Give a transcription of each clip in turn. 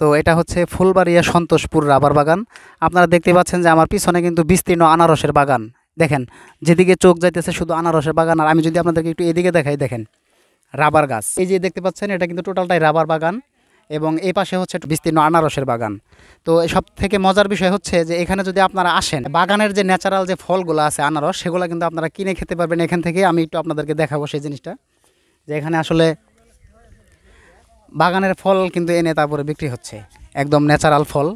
তো এটা হচ্ছে ফুলবাড়িয়া সন্তোষপুর রাবার বাগান। আপনারা দেখতে পাচ্ছেন যে আমার পিছনে কিন্তু বিস্তীর্ণ আনারসের বাগান। দেখেন, যেদিকে চোখ যাইতেছে শুধু আনারসের বাগান। আর আমি যদি আপনাদেরকে একটু এদিকে দেখাই, দেখেন রাবার গাছ। এই যে দেখতে পাচ্ছেন, এটা কিন্তু টোটালটাই রাবার বাগান এবং এই পাশে হচ্ছে বিস্তীর্ণ আনারসের বাগান। তো সব থেকে মজার বিষয় হচ্ছে যে এখানে যদি আপনারা আসেন, বাগানের যে ন্যাচারাল যে ফলগুলো আছে আনারস, সেগুলো কিন্তু আপনারা কিনে খেতে পারবেন এখান থেকে। আমি একটু আপনাদেরকে দেখাবো সেই জিনিসটা, যে এখানে আসলে বাগানের ফল কিন্তু এনে তারপরে বিক্রি হচ্ছে, একদম ন্যাচারাল ফল।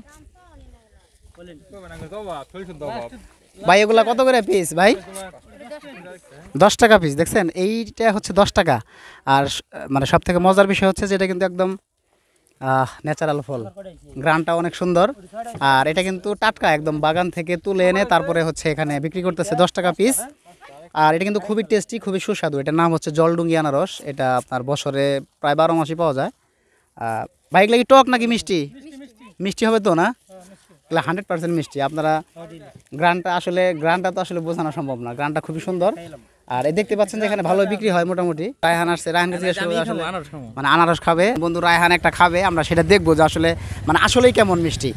ভাই এগুলা কত করে পিস ভাই? 10 টাকা পিস। দেখছেন, এইটা হচ্ছে 10 টাকা। আর মানে সব থেকে মজার বিষয় হচ্ছে যে এটা কিন্তু একদম ন্যাচারাল ফল, গ্রানটা অনেক সুন্দর। আর এটা কিন্তু টাটকা, একদম বাগান থেকে তুলে এনে তারপরে হচ্ছে এখানে বিক্রি করতেছে 10 টাকা পিস। আর এটা কিন্তু খুবই টেস্টি, খুবই সুস্বাদু। এটার নাম হচ্ছে জলডুঙ্গি আনারস। এটা আপনার বছরে প্রায় 12 মাসই পাওয়া যায়। ভাই এগুলো কি টক নাকি মিষ্টি? মিষ্টি হবে তো না? এগুলো 100% মিষ্টি। আপনারা গ্রানটা তো আসলে বোঝানো সম্ভব না। গ্রানটা খুবই সুন্দর। আর এই দেখতে পাচ্ছেন যে এখানে ভালো বিক্রি হয় মোটামুটি। রায়হান আসছে, রায়হানকে জিজ্ঞেস করবো আসলে মানে আনারস খাবে। বন্ধু রায়হান একটা খাবে, আমরা সেটা দেখবো যে আসলে মানে আসলেই কেমন মিষ্টি।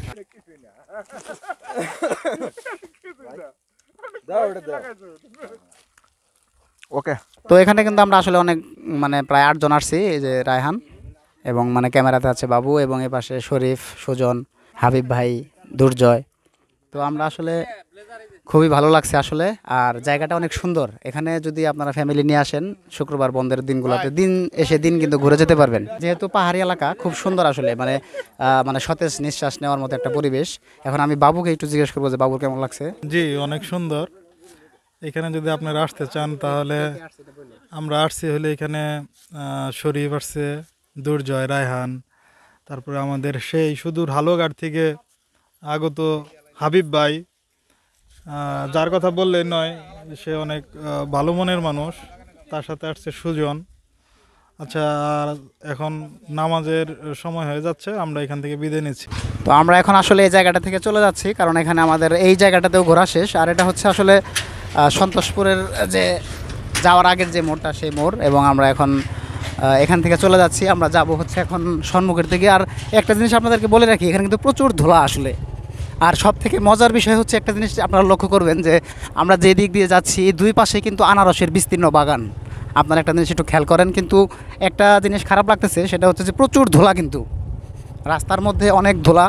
ওকে। তো এখানে কিন্তু আমরা আসলে অনেক মানে প্রায় 8 জন আসছি। এই যে রায়হান এবং মানে ক্যামেরাতে আছে বাবু এবং এ পাশে শরীফ, সুজন, হাবিব ভাই, দুর্জয়। তো আমরা আসলে খুবই ভালো লাগছে আসলে। আর জায়গাটা অনেক সুন্দর। এখানে যদি আপনারা ফ্যামিলি নিয়ে আসেন শুক্রবার বন্ধের দিনগুলোতে, দিন কিন্তু ঘুরে যেতে পারবেন। যেহেতু পাহাড়ি এলাকা, খুব সুন্দর আসলে, মানে মানে সতেজ নিঃশ্বাস নেওয়ার মতো একটা পরিবেশ। এখন আমি বাবুকে একটু জিজ্ঞেস করবো যে বাবুর কেমন লাগছে। জি, অনেক সুন্দর। এখানে যদি আপনারা আসতে চান তাহলে আমরা আসছি হলে এখানে শরীফ আসছে, দুর্জয়, রায়হান, তারপরে আমাদের সেই সুদূর হালুয়াঘাট থেকে আগত হাবিব ভাই, যার কথা বললেই নয়, সে অনেক ভালো মনের মানুষ। তার সাথে আসছে সুজন। আচ্ছা, আর এখন নামাজের সময় হয়ে যাচ্ছে, আমরা এখান থেকে বিদায় নিচ্ছি। তো আমরা এখন আসলে এই জায়গাটা থেকে চলে যাচ্ছি, কারণ এখানে আমাদের এই জায়গাটাতেও ঘোরা শেষ। আর এটা হচ্ছে আসলে সন্তোষপুরের যে যাওয়ার আগের যে মোড়টা, সেই মোড়। এবং আমরা এখন এখান থেকে চলে যাচ্ছি। আমরা যাব হচ্ছে এখন সন্মুখের দিকে। আর একটা জিনিস আপনাদেরকে বলে রাখি, এখানে কিন্তু প্রচুর ধুলা আসলে। আর সব থেকে মজার বিষয় হচ্ছে একটা জিনিস আপনারা লক্ষ্য করবেন, যে আমরা যে দিক দিয়ে যাচ্ছি দুই পাশে কিন্তু আনারসের বিস্তীর্ণ বাগান। আপনারা একটা জিনিস একটু খেয়াল করেন। কিন্তু একটা জিনিস খারাপ লাগতেছে, সেটা হচ্ছে যে প্রচুর ধুলা, কিন্তু রাস্তার মধ্যে অনেক ধুলা।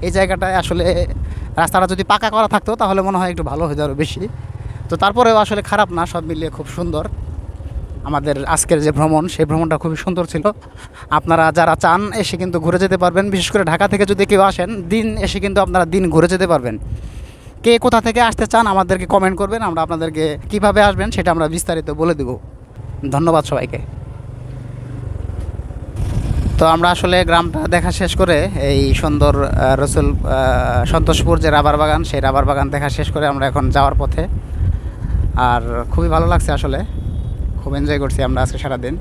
এই জায়গাটায় আসলে রাস্তাটা যদি পাকা করা থাকতো তাহলে মনে হয় একটু ভালো হয়ে যাবে বেশি। তো তারপরেও আসলে খারাপ না, সব মিলিয়ে খুব সুন্দর। আমাদের আজকের যে ভ্রমণ, সেই ভ্রমণটা খুবই সুন্দর ছিল। আপনারা যারা চান এসে কিন্তু ঘুরে যেতে পারবেন। বিশেষ করে ঢাকা থেকে যদি কেউ আসেন, দিন এসে কিন্তু আপনারা দিন ঘুরে যেতে পারবেন। কে কোথা থেকে আসতে চান আমাদেরকে কমেন্ট করবেন, আমরা আপনাদেরকে কিভাবে আসবেন সেটা আমরা বিস্তারিত বলে দেব। ধন্যবাদ সবাইকে। তো আমরা আসলে গ্রামটা দেখা শেষ করে এই সুন্দর সন্তোষপুর যে রাবার বাগান, সেই রাবার বাগান দেখা শেষ করে আমরা এখন যাওয়ার পথে। আর খুবই ভালো লাগছে আসলে, খুব এনজয় করছি আমরা আজকে সারাদিন।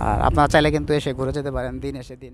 আর আপনারা চাইলে কিন্তু এসে ঘুরে যেতে পারেন, দিন এসে দিন।